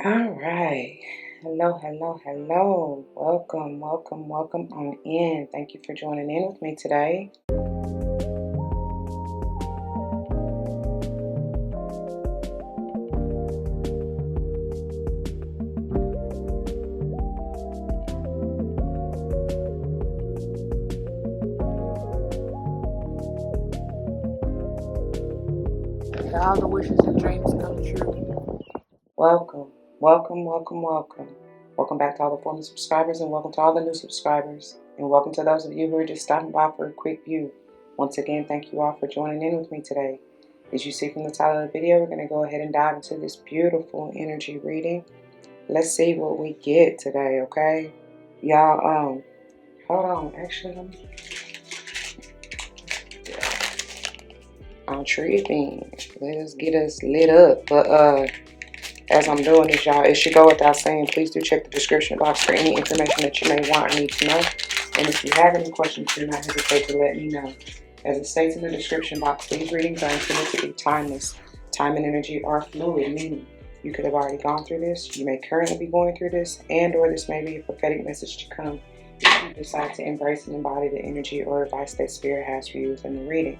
All right. Hello, hello, hello. Welcome, welcome, welcome on in. Thank you for joining in with me today. May all the wishes and dreams come true. Welcome, welcome, welcome, welcome. Welcome back to all the former subscribers, and welcome to all the new subscribers. And welcome to those of you who are just stopping by for a quick view. Once again, thank you all for joining in with me today. As you see from the title of the video, we're going to go ahead and dive into this beautiful energy reading. Let's see what we get today, okay? Y'all, hold on. Actually, let me... I'm tripping. Let's get us lit up. But as I'm doing this, y'all, it should go without saying, please do check the description box for any information that you may want or need to know. And if you have any questions, do not hesitate to let me know. As it states in the description box, these readings are intended to be timeless. Time and energy are fluid, meaning you could have already gone through this, you may currently be going through this, and or this may be a prophetic message to come if you decide to embrace and embody the energy or advice that Spirit has for you within the reading.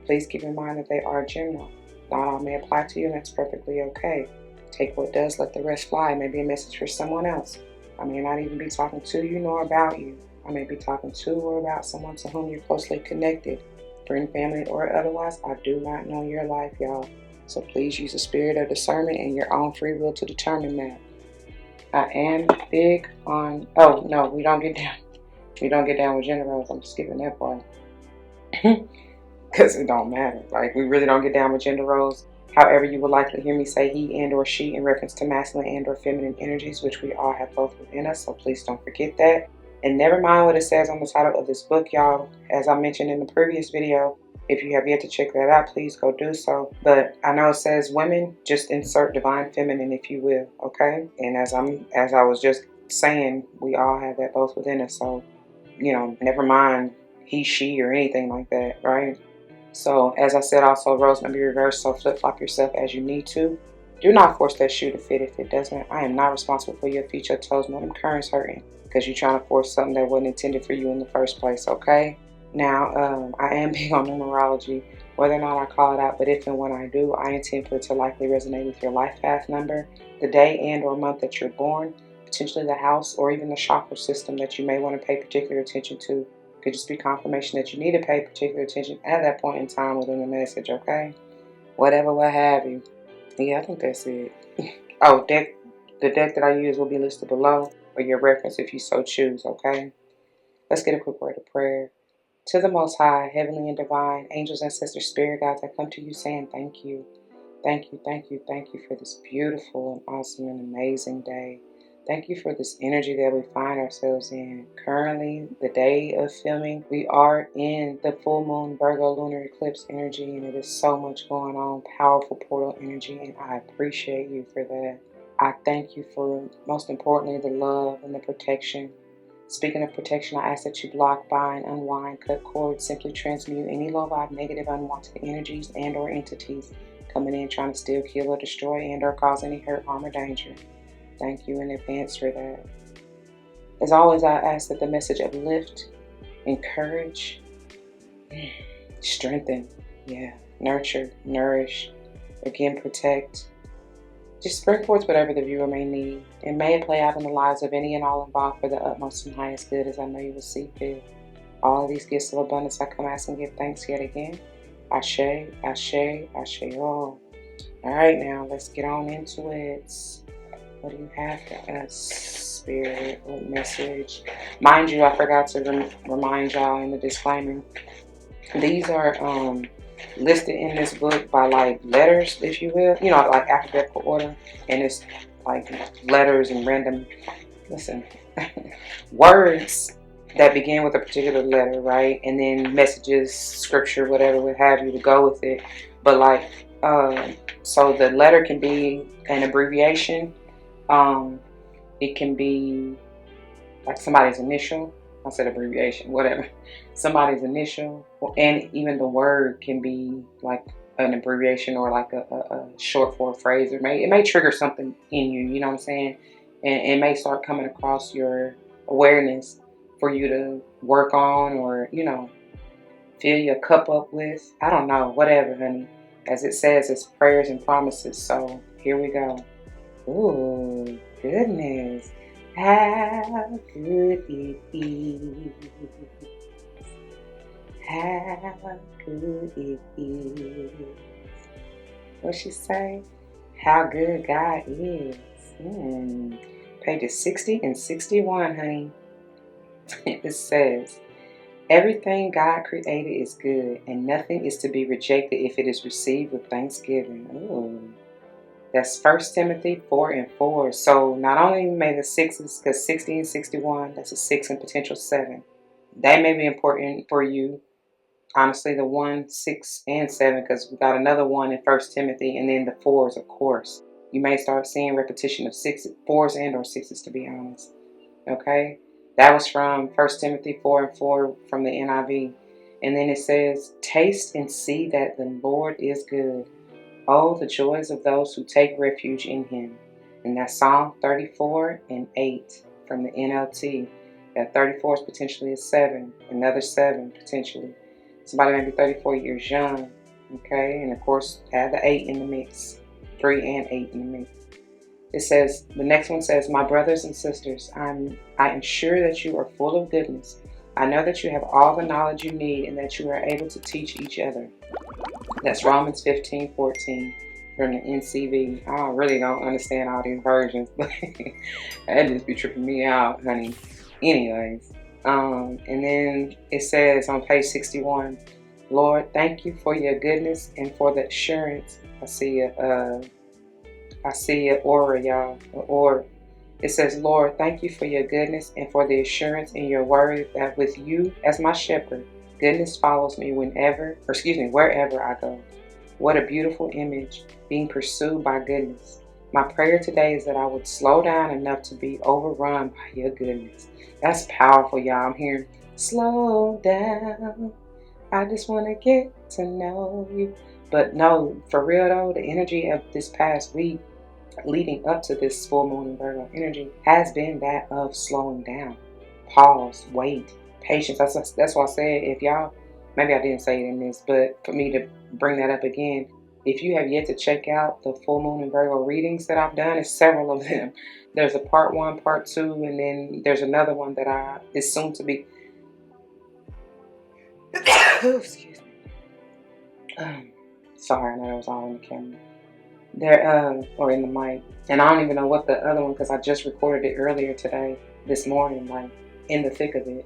Please keep in mind that they are general. Not all may apply to you, and that's perfectly okay. Take what does, let the rest fly. It may be a message for someone else. I may not even be talking to you nor about you. I may be talking to or about someone to whom you're closely connected, friend, family, or otherwise. I do not know your life, y'all. So please use the spirit of discernment and your own free will to determine that. I am big on, oh no, we don't get down with gender roles. I'm skipping that part. Because it don't matter. Like, we really don't get down with gender roles. However, you will likely hear me say he and or she in reference to masculine and or feminine energies, which we all have both within us, so please don't forget that. And never mind what it says on the title of this book, y'all. As I mentioned in the previous video, if you have yet to check that out, please go do so. But I know it says women, just insert divine feminine, if you will, okay? And as I was just saying, we all have that both within us, so, you know, never mind he, she, or anything like that, right? So, as I said, also, roles may be reversed, so flip-flop yourself as you need to. Do not force that shoe to fit if it doesn't. I am not responsible for your feet, your toes, nor them currents hurting, because you're trying to force something that wasn't intended for you in the first place, okay? Now, I am big on numerology, whether or not I call it out, but if and when I do, I intend for it to likely resonate with your life path number, the day and or month that you're born, potentially the house or even the chakra system that you may want to pay particular attention to. Could just be confirmation that you need to pay particular attention at that point in time within the message, okay? Whatever, what have you. Yeah, I think that's it. Oh, the deck that I use will be listed below for your reference if you so choose, okay? Let's get a quick word of prayer. To the Most High, heavenly and divine, angels, ancestors, spirit guides, I come to you saying thank you. Thank you, thank you, thank you for this beautiful and awesome and amazing day. Thank you for this energy that we find ourselves in. Currently, the day of filming, we are in the full moon Virgo lunar eclipse energy, and it is so much going on, powerful portal energy, and I appreciate you for that. I thank you for, most importantly, the love and the protection. Speaking of protection, I ask that you block, bind, unwind, cut cords, simply transmute any low vibe, negative, unwanted energies and or entities coming in trying to steal, kill, or destroy and or cause any hurt, harm, or danger. Thank you in advance for that. As always, I ask that the message uplift, encourage, strengthen, nurture, nourish, again, protect. Just bring forth whatever the viewer may need, and may it play out in the lives of any and all involved for the utmost and highest good, as I know you will see fit. All of these gifts of abundance I come ask and give thanks yet again. Ashe, Ashe, Ashe, all. All right, now let's get on into it. What do you have for us, Spirit? What message? Mind you, I forgot to remind y'all in the disclaimer. These are listed in this book by like letters, if you will. You know, like alphabetical order. And it's like letters and random, words that begin with a particular letter, right? And then messages, scripture, whatever, what have you to go with it. But like, so the letter can be an abbreviation. It can be like somebody's initial. I said abbreviation, whatever. Somebody's initial, and even the word can be like an abbreviation or like a short for a phrase. It may trigger something in you, you know what I'm saying? And it may start coming across your awareness for you to work on, or, you know, fill your cup up with. I don't know, whatever, honey. As it says, it's prayers and promises. So here we go. Ooh, goodness. How could it be? How good it is. What she say? How good God is. Pages 60 and 61, honey. It says, everything God created is good, and nothing is to be rejected if it is received with thanksgiving. Ooh. That's 1 Timothy 4 and 4. So not only may the sixes, because 60 and 61, that's a 6 and potential 7. That may be important for you. Honestly, the 1, 6, and 7, because we got another 1 in 1 Timothy, and then the 4s, of course. You may start seeing repetition of 4s and or 6s, to be honest. Okay? That was from 1 Timothy 4 and 4 from the NIV. And then it says, taste and see that the Lord is good. Oh, the joys of those who take refuge in him. And that's Psalm 34 and 8 from the NLT. That 34 is potentially a 7. Another 7 potentially. Somebody may be 34 years young. Okay? And of course, add the 8 in the mix. 3 and 8 in the mix. It says, the next one says, my brothers and sisters, I am sure that you are full of goodness. I know that you have all the knowledge you need and that you are able to teach each other. That's Romans 15:14 from the NCV. I really don't understand all these versions, but that just be tripping me out, honey. Anyways, and then it says on page 61, Lord, thank you for your goodness and for the assurance. I see a aura, y'all. Or it says, Lord, thank you for your goodness and for the assurance in your word that with you as my shepherd, goodness follows me wherever I go. What a beautiful image, being pursued by goodness. My prayer today is that I would slow down enough to be overrun by your goodness. That's powerful, y'all. I'm hearing, slow down. I just want to get to know you. But no, for real though, the energy of this past week leading up to this full moon in Virgo energy has been that of slowing down. Pause, wait, patience. That's why I said, if y'all, maybe I didn't say it in this, but for me to bring that up again, if you have yet to check out the full moon in Virgo readings that I've done, it's several of them. There's a part 1, part 2, and then there's another one that is soon to be. Excuse me. Sorry, I know that was all on the camera. There, or in the mic. And I don't even know what the other one, because I just recorded it earlier today, this morning, like in the thick of it,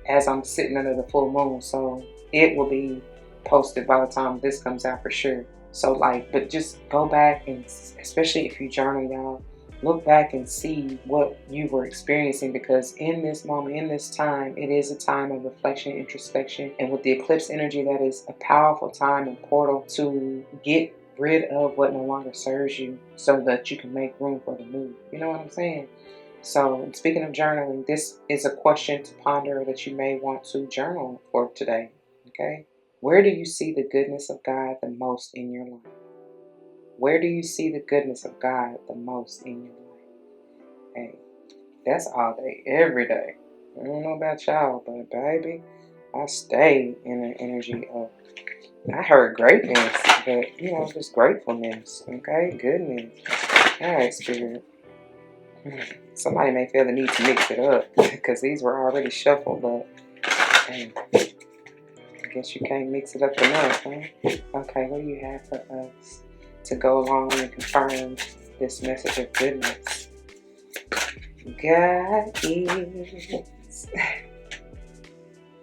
as I'm sitting under the full moon. So it will be posted by the time this comes out for sure. So like, but just go back and, especially if you journal, y'all, look back and see what you were experiencing, because in this moment, in this time, it is a time of reflection, introspection, and with the eclipse energy, that is a powerful time and portal to get rid of what no longer serves you so that you can make room for the new. You know what I'm saying? So speaking of journaling, this is a question to ponder that you may want to journal for today. Okay? Where do you see the goodness of God the most in your life? Where do you see the goodness of God the most in your life? Hey, that's all day, every day. I don't know about y'all, but baby, I stay in an energy of, I heard greatness, but you know, just gratefulness. Okay, goodness. All right, Spirit. Somebody may feel the need to mix it up because these were already shuffled, but hey, I guess you can't mix it up enough, huh? Okay, what do you have for us to go along and confirm this message of goodness? God is.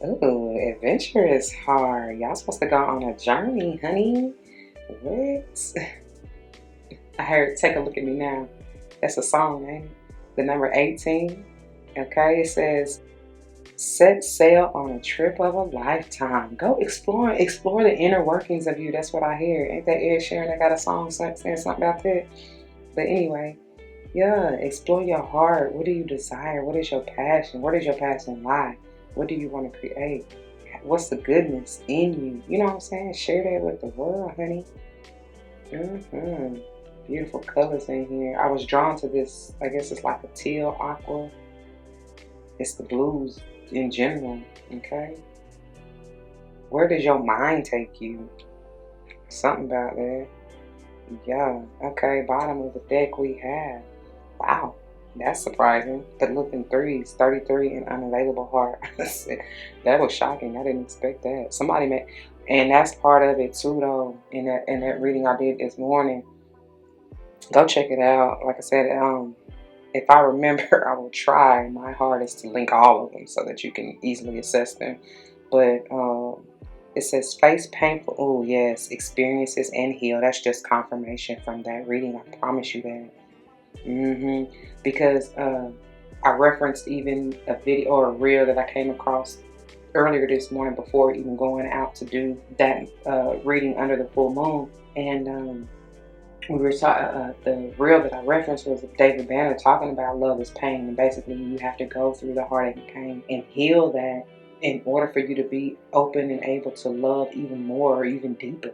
Ooh, adventure is hard. Y'all supposed to go on a journey, honey. What? I heard Take a Look at Me Now. That's a song, ain't it? The number 18. Okay, it says, set sail on a trip of a lifetime. Go explore the inner workings of you. That's what I hear. Ain't that Ed Sheeran that got a song saying something about that? But anyway, yeah, explore your heart. What do you desire? What is your passion? Where does your passion lie? What do you want to create? what's the goodness in you? You know what I'm saying? Share that with the world, honey. Beautiful colors in here. I was drawn to this. I guess it's like a teal aqua. It's the blues in general. Okay. Where does your mind take you? Something about that. Yeah. Okay. Bottom of the deck we have. Wow. That's surprising. The looking threes, 33 and unavailable heart. That was shocking. I didn't expect that. Somebody made, and that's part of it too, though. In that reading I did this morning, go check it out. Like I said, if I remember, I will try my hardest to link all of them so that you can easily assess them. But it says face painful. Oh yes, experiences and heal. That's just confirmation from that reading. I promise you that. Because I referenced even a video or a reel that I came across earlier this morning before even going out to do that reading under the full moon, and we were talking. The reel that I referenced was David Banner talking about love is pain, and basically you have to go through the heartache and pain and heal that in order for you to be open and able to love even more or even deeper.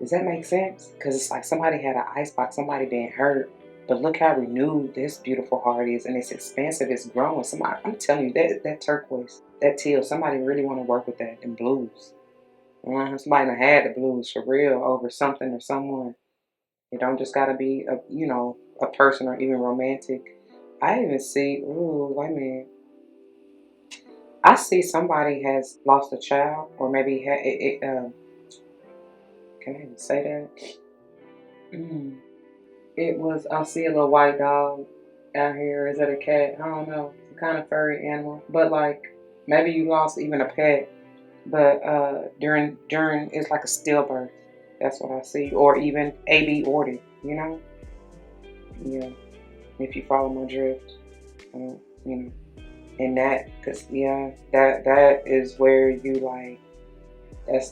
Does that make sense? Because it's like somebody had an icebox, somebody being hurt. But look how renewed this beautiful heart is, and it's expansive, it's growing. Somebody, I'm telling you, that turquoise, that teal, somebody really want to work with that in blues. Somebody done had the blues for real over something or someone. It don't just gotta be a person or even romantic. I even see, ooh, wait a minute. I see somebody has lost a child, or maybe can I even say that? It was, I see a little white dog out here. Is it a cat? I don't know. It's a kind of furry animal. But like, maybe you lost even a pet. But during it's like a stillbirth. That's what I see. Or even AB ordered, Yeah. If you follow my drift. And that, because, that is where you like, that's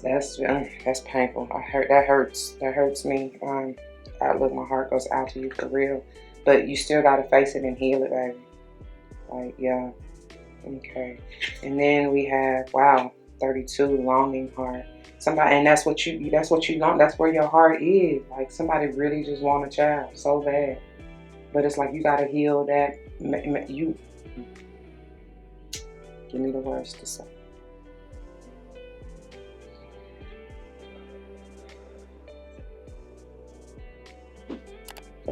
painful. That hurts me. Look, my heart goes out to you for real, but you still gotta face it and heal it, baby. Like, yeah, okay. And then we have 32 longing heart. Somebody, and that's what you want. That's where your heart is. Like somebody really just want a child so bad, but it's like you gotta heal that. You give me the words to say.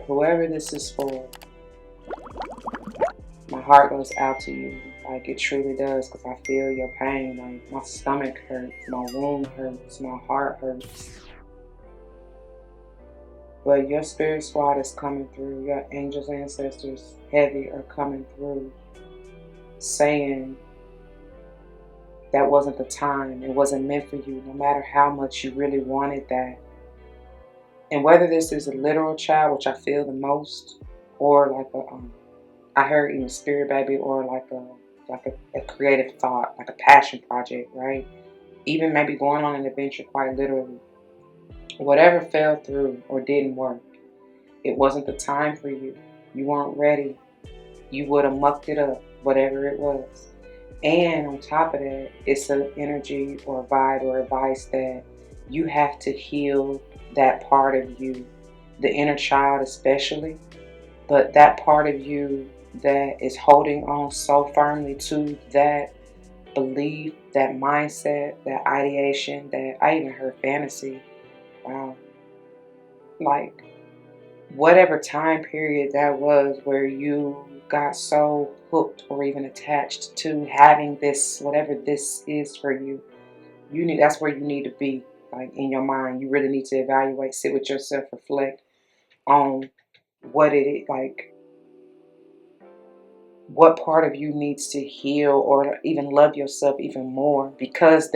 Whoever this is for, my heart goes out to you. Like it truly does, because I feel your pain. Like my stomach hurts, my womb hurts, my heart hurts. But your spirit squad is coming through. Your angels, ancestors, heavy are coming through, saying that wasn't the time. It wasn't meant for you, no matter how much you really wanted that. And whether this is a literal child, which I feel the most, or like I heard even spirit baby, or like a creative thought, like a passion project, right? Even maybe going on an adventure, quite literally. Whatever fell through or didn't work, it wasn't the time for you. You weren't ready. You would have mucked it up, whatever it was. And on top of that, it's an energy or a vibe or advice that you have to heal that part of you, the inner child especially, but that part of you that is holding on so firmly to that belief, that mindset, that ideation, that I even heard fantasy. Wow. Like whatever time period that was where you got so hooked or even attached to having this, whatever this is for you, that's where you need to be. Like in your mind, you really need to evaluate, sit with yourself, reflect on what it is, like what part of you needs to heal or even love yourself even more. Because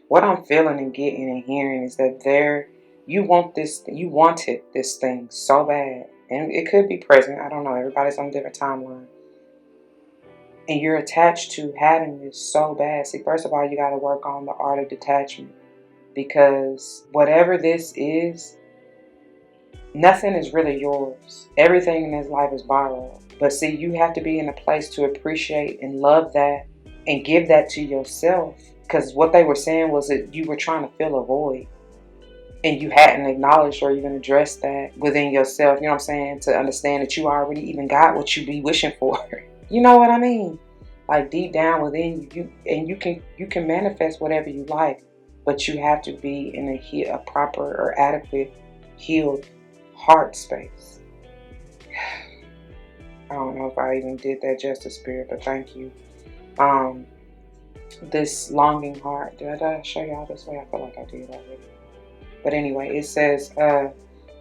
what I'm feeling and getting and hearing is that you wanted this thing so bad, and it could be present. I don't know. Everybody's on a different timeline. And you're attached to having this so bad. See, first of all, you got to work on the art of detachment. Because whatever this is, nothing is really yours. Everything in this life is borrowed. But see, you have to be in a place to appreciate and love that and give that to yourself Because what they were saying was that you were trying to fill a void. And you hadn't acknowledged or even addressed that within yourself, you know what I'm saying? To understand that you already even got what you be wishing for. You know what I mean? Like deep down within you can manifest whatever you like, but you have to be in a proper or adequate healed heart space. I don't know if I even did that justice, Spirit, but thank you. This longing heart. Did I show y'all this way? I feel like I did already. But anyway, it says,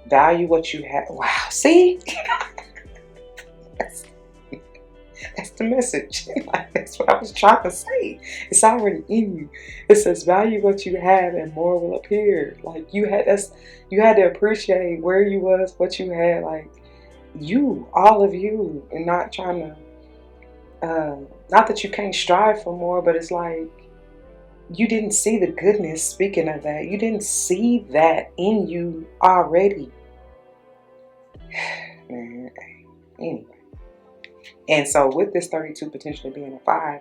value what you have. Wow, see? that's the message. Like, that's what I was trying to say. It's already in you. It says, value what you have and more will appear. Like, you had to appreciate where you was, what you had, like, you, all of you, and not trying to, not that you can't strive for more, but it's like, you didn't see the goodness. Speaking of that, you didn't see that in you already. Man, anyway. And so with this 32 potentially being a 5,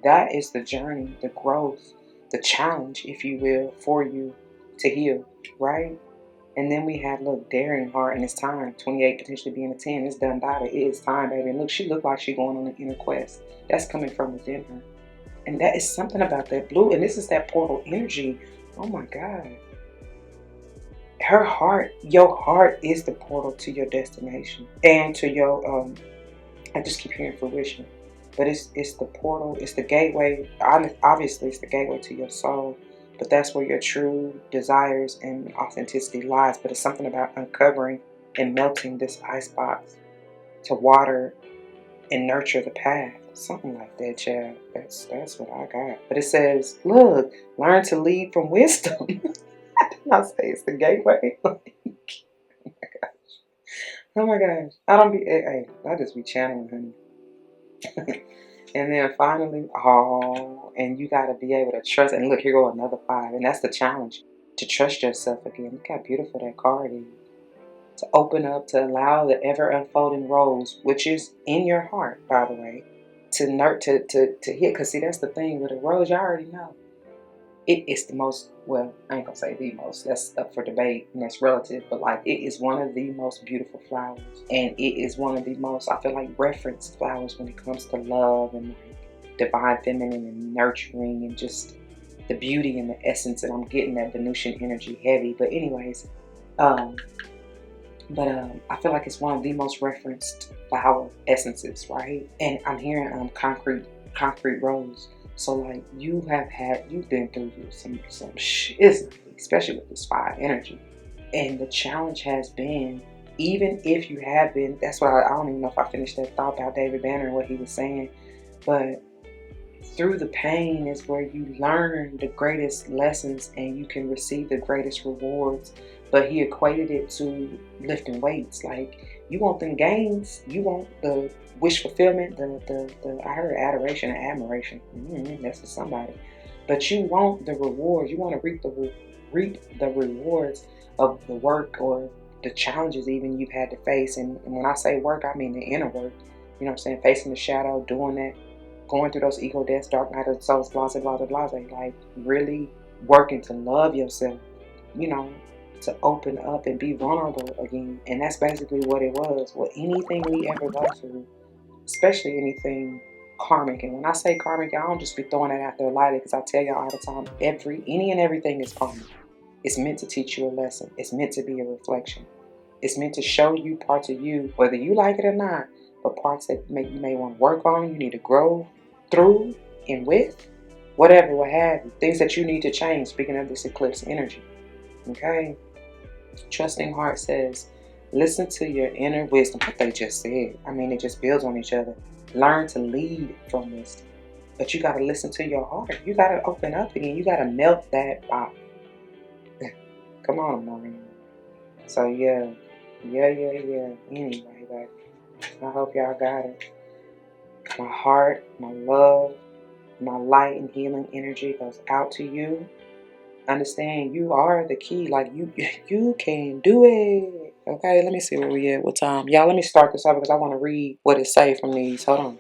that is the journey, the growth, the challenge, if you will, for you to heal, right? And then we have, look, daring heart, and it's time. 28 potentially being a 10. It's done by it. It is time, baby. And look, she looked like she's going on an inner quest. That's coming from within her. And that is something about that blue. And this is that portal energy. Oh my God. Her heart, your heart is the portal to your destination. And to your, I just keep hearing fruition. But it's the portal, it's the gateway. Obviously, it's the gateway to your soul. But that's where your true desires and authenticity lies. But it's something about uncovering and melting this icebox to water and nurture the path. Something like that, child. That's what I got. But it says, look, learn to lead from wisdom. I did not say it's the gateway. Oh my gosh. Oh my gosh. I just be channeling, honey. And then finally, and you got to be able to trust. And look, here go another 5. And that's the challenge, to trust yourself again. Look how beautiful that card is. To open up, to allow the ever unfolding rose, which is in your heart, by the way, to hit. Because see, that's the thing with a rose, you already know. It is the most, well, I ain't gonna say the most, that's up for debate and that's relative, but like it is one of the most beautiful flowers. And it is one of the most, I feel like, referenced flowers when it comes to love and like divine feminine and nurturing and just the beauty and the essence. And I'm getting that Venusian energy heavy. But anyways, I feel like it's one of the most referenced flower essences, right? And I'm hearing concrete rose. So like you've been through some shit, especially with this 5 energy. And the challenge has been, even if you have been, that's why I don't even know if I finished that thought about David Banner and what he was saying, but through the pain is where you learn the greatest lessons and you can receive the greatest rewards. But he equated it to lifting weights. Like, you want them gains, you want the wish fulfillment, the I heard adoration and admiration. That's for somebody. But you want the rewards. You want to reap the rewards of the work or the challenges even you've had to face. And when I say work, I mean the inner work. You know what I'm saying? Facing the shadow, doing that, going through those ego deaths, dark night of the souls, blah, blah, blah, blah, blah. Like really working to love yourself, you know, to open up and be vulnerable again. And that's basically what it was. Well, anything we ever go through, especially anything karmic. And when I say karmic, I don't just be throwing it out there lightly, because I tell y'all all the time, any and everything is karmic. It's meant to teach you a lesson. It's meant to be a reflection. It's meant to show you parts of you, whether you like it or not, but parts that you may want to work on, you need to grow through and with, whatever, what have you. Things that you need to change, speaking of this eclipse energy. Okay? Trusting heart says, listen to your inner wisdom. What they just said. I mean, it just builds on each other. Learn to lead from wisdom. But you got to listen to your heart. You got to open up again. You got to melt that box. Come on, Maureen. So, yeah. Anyway, but I hope y'all got it. My heart, my love, my light and healing energy goes out to you. Understand you are the key. Like you can do it. Okay, let me see where we at. What time? Y'all, let me start this off because I want to read what it say from these. Hold on.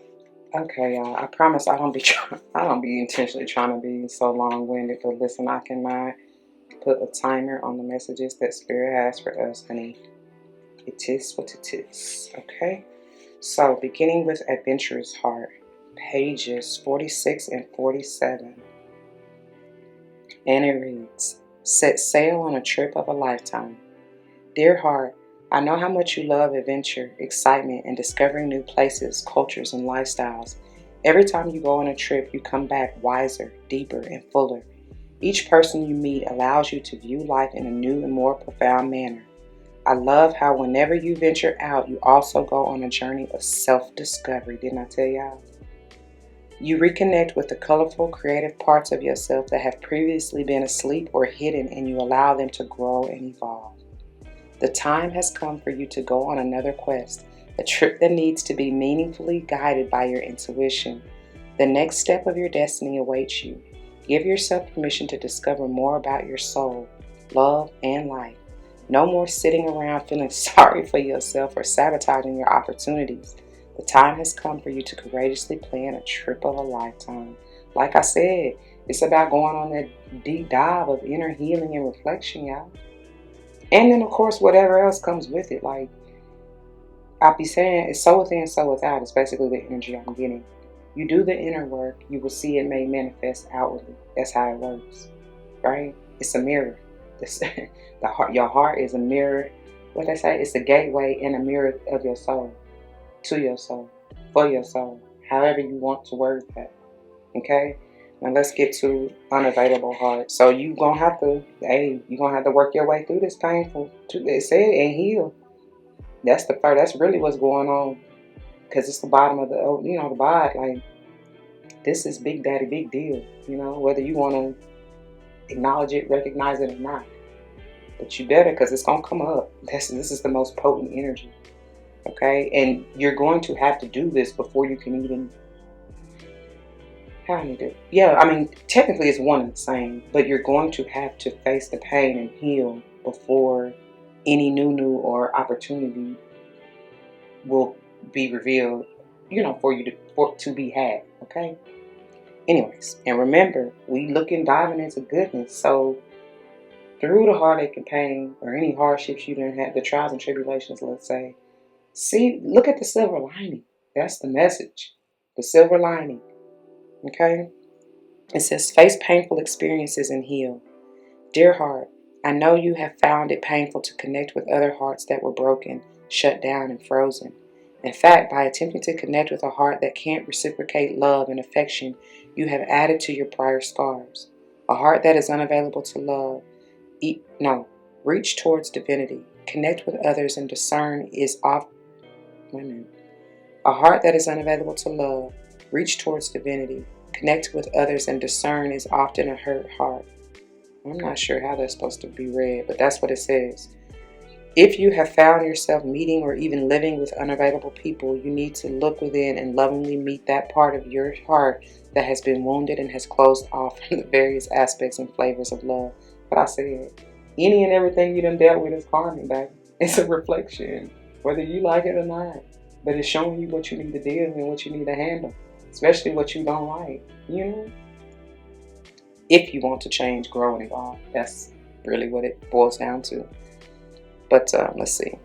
Okay, y'all. I promise I don't be intentionally trying to be so long-winded, but listen, I cannot put a timer on the messages that Spirit has for us, honey. It is what it is. Okay? So, beginning with Adventurous Heart, pages 46 and 47. And it reads, set sail on a trip of a lifetime. Dear heart, I know how much you love adventure, excitement, and discovering new places, cultures, and lifestyles. Every time you go on a trip, you come back wiser, deeper, and fuller. Each person you meet allows you to view life in a new and more profound manner. I love how whenever you venture out, you also go on a journey of self-discovery. Didn't I tell y'all? You reconnect with the colorful, creative parts of yourself that have previously been asleep or hidden, and you allow them to grow and evolve. The time has come for you to go on another quest, a trip that needs to be meaningfully guided by your intuition. The next step of your destiny awaits you. Give yourself permission to discover more about your soul, love, and life. No more sitting around feeling sorry for yourself or sabotaging your opportunities. The time has come for you to courageously plan a trip of a lifetime. Like I said, it's about going on that deep dive of inner healing and reflection, y'all. And then, of course, whatever else comes with it. Like I be saying, it's so within, so without. It's basically the energy I'm getting. You do the inner work, you will see it may manifest outwardly. That's how it works, right? It's a mirror. Your heart is a mirror. What they say, it's a gateway and a mirror of your soul, to your soul, for your soul, however you want to word that. Okay? Now let's get to unavailable heart. So you're gonna have to work your way through this painful. They said and heal. That's the part. That's really what's going on, because it's the bottom of the bod. Like, this is Big Daddy, big deal. Whether you want to acknowledge it, recognize it, or not. But you better, because it's gonna come up. This is the most potent energy. Okay, and you're going to have to do this before you can even. How do you do? Yeah, I mean, technically it's one and the same, but you're going to have to face the pain and heal before any new or opportunity will be revealed, for you to be had. Okay. Anyways, and remember, we diving into goodness. So through the heartache and pain, or any hardships you didn't have, the trials and tribulations, let's say, look at the silver lining. That's the message. The silver lining. Okay. It says, face painful experiences and heal. Dear heart, I know you have found it painful to connect with other hearts that were broken, shut down, and frozen. In fact, by attempting to connect with a heart that can't reciprocate love and affection, you have added to your prior scars. A heart that is unavailable to love. Reach towards divinity. Connect with others and discern is off. A heart that is unavailable to love. Reach towards divinity. Connect with others and discern is often a hurt heart. I'm not sure how that's supposed to be read, but that's what it says. If you have found yourself meeting or even living with unavailable people, you need to look within and lovingly meet that part of your heart that has been wounded and has closed off from the various aspects and flavors of love. But I said, any and everything you done dealt with is karma, baby. It's a reflection, whether you like it or not. But it's showing you what you need to deal with and what you need to handle, especially what you don't like, If you want to change, grow, and evolve. That's really what it boils down to. But let's see.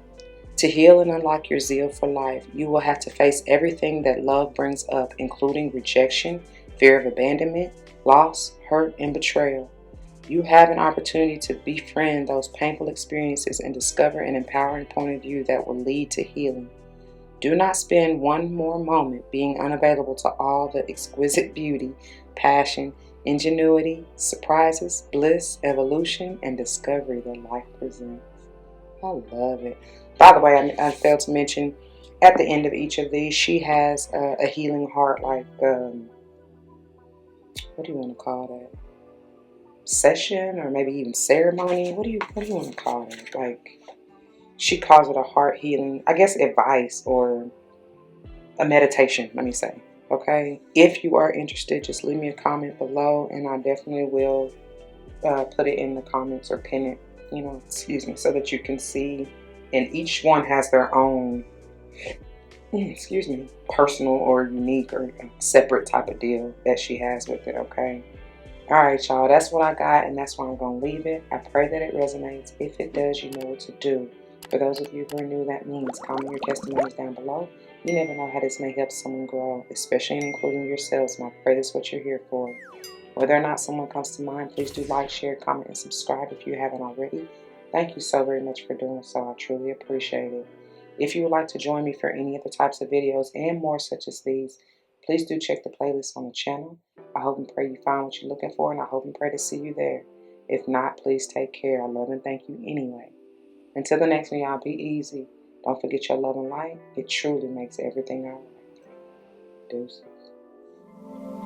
To heal and unlock your zeal for life, you will have to face everything that love brings up, including rejection, fear of abandonment, loss, hurt, and betrayal. You have an opportunity to befriend those painful experiences and discover an empowering point of view that will lead to healing. Do not spend one more moment being unavailable to all the exquisite beauty, passion, ingenuity, surprises, bliss, evolution, and discovery that life presents. I love it. By the way, I failed to mention, at the end of each of these, she has a healing heart, like, what do you want to call that? Session, or maybe even ceremony? What do you want to call it? Like, she calls it a heart healing, I guess, advice or a meditation, let me say. Okay? If you are interested, just leave me a comment below, and I definitely will put it in the comments or pin it, so that you can see. And each one has their own excuse me, personal or unique or separate type of deal that she has with it, okay? All right, y'all, that's what I got, and that's where I'm going to leave it. I pray that it resonates. If it does, you know what to do. For those of you who are new, that means comment your testimonies down below. You never know how this may help someone grow, especially including yourselves, and I pray that's what you're here for. Whether or not someone comes to mind, please do like, share, comment, and subscribe if you haven't already. Thank you so very much for doing so. I truly appreciate it. If you would like to join me for any other types of videos and more such as these, please do check the playlist on the channel. I hope and pray you found what you're looking for, and I hope and pray to see you there. If not, please take care. I love and thank you anyway. Until the next one, y'all, be easy. Don't forget your love and light. It truly makes everything all right. Deuces.